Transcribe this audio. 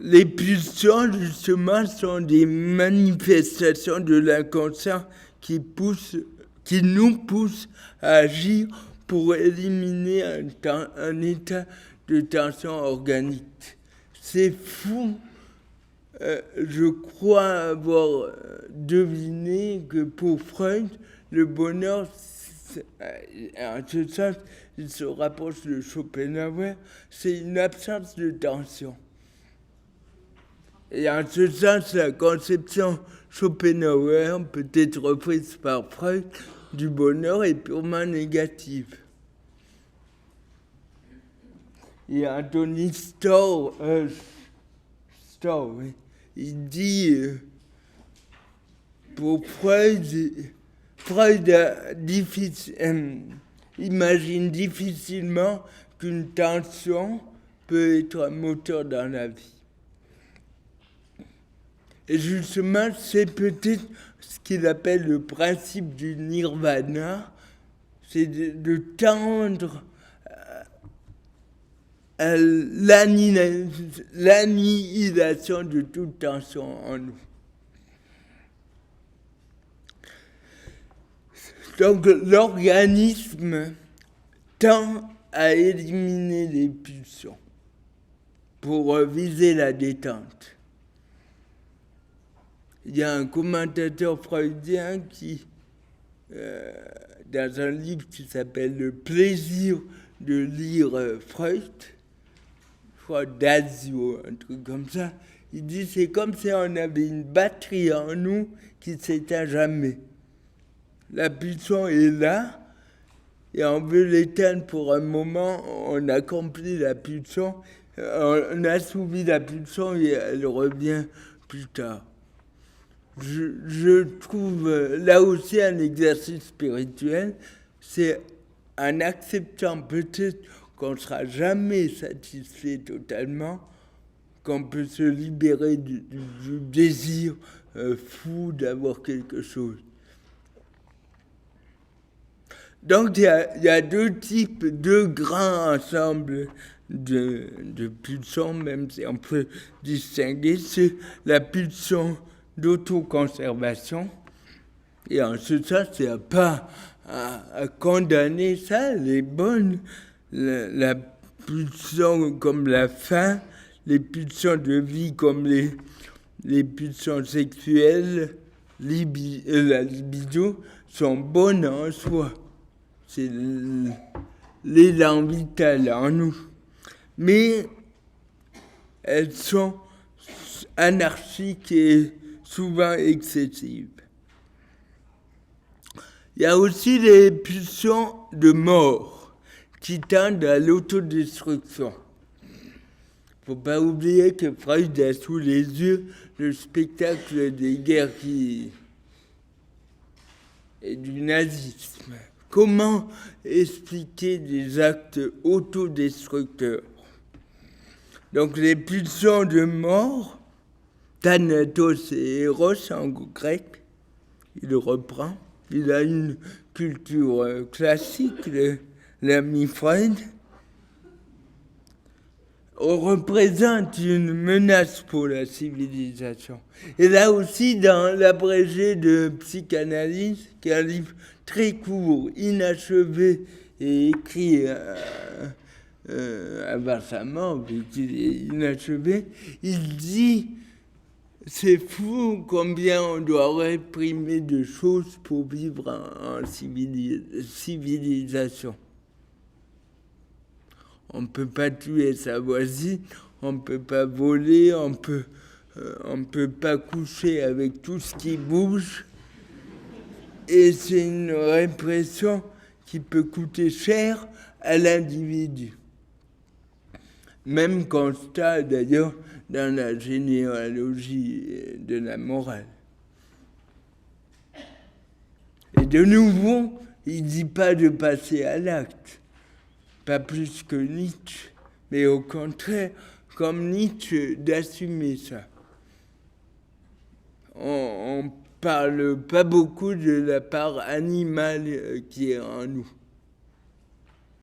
Les pulsions, justement, sont des manifestations de l'inconscient qui nous poussent à agir pour éliminer un état de tension organique. C'est fou. Je crois avoir deviné que pour Freud, le bonheur, en ce sens, il se rapproche de Schopenhauer, c'est une absence de tension. Et en ce sens, la conception Schopenhauer, peut-être reprise par Freud, du bonheur est purement négative. Et Anthony Storr, oui, il dit, pour Freud imagine difficilement qu'une tension peut être un moteur dans la vie. Et justement, c'est peut-être ce qu'il appelle le principe du nirvana, c'est de tendre à l'annihilation de toute tension en nous. Donc l'organisme tend à éliminer les pulsions pour viser la détente. Il y a un commentateur freudien qui, dans un livre qui s'appelle Le plaisir de lire Freud, je crois Dassio, un truc comme ça, il dit c'est comme si on avait une batterie en nous qui ne s'éteint jamais. La pulsion est là, et on veut l'éteindre pour un moment, on accomplit la pulsion, on assouvit la pulsion et elle revient plus tard. Je trouve là aussi un exercice spirituel, c'est en acceptant peut-être qu'on ne sera jamais satisfait totalement, qu'on peut se libérer du désir fou d'avoir quelque chose. Donc il y a deux grands ensembles de pulsions, même si on peut distinguer, c'est la pulsion d'autoconservation, et en ce sens, il n'y a pas à condamner ça, elle est bonne, la pulsion comme la faim, les pulsions de vie comme les pulsions sexuelles, la libido, sont bonnes en soi. C'est l'élan vital en nous. Mais elles sont anarchiques et souvent excessives. Il y a aussi les pulsions de mort qui tendent à l'autodestruction. Il ne faut pas oublier que Freud a sous les yeux le spectacle des guerres et du nazisme. Comment expliquer des actes autodestructeurs? Donc les pulsions de mort, Thanatos et Eros en grec, il le reprend. Il a une culture classique, l'ami Freud. On représente une menace pour la civilisation. Et là aussi, dans l'abrégé de psychanalyse, qui est un livre très court, inachevé et écrit avant sa mort, qu'il est inachevé, il dit c'est fou combien on doit réprimer de choses pour vivre en civilisation. On ne peut pas tuer sa voisine, on ne peut pas voler, on ne peut pas coucher avec tout ce qui bouge. Et c'est une répression qui peut coûter cher à l'individu. Même constat d'ailleurs dans la généalogie de la morale. Et de nouveau, il ne dit pas de passer à l'acte, pas plus que Nietzsche, mais au contraire, comme Nietzsche, d'assumer ça. On parle pas beaucoup de la part animale qui est en nous.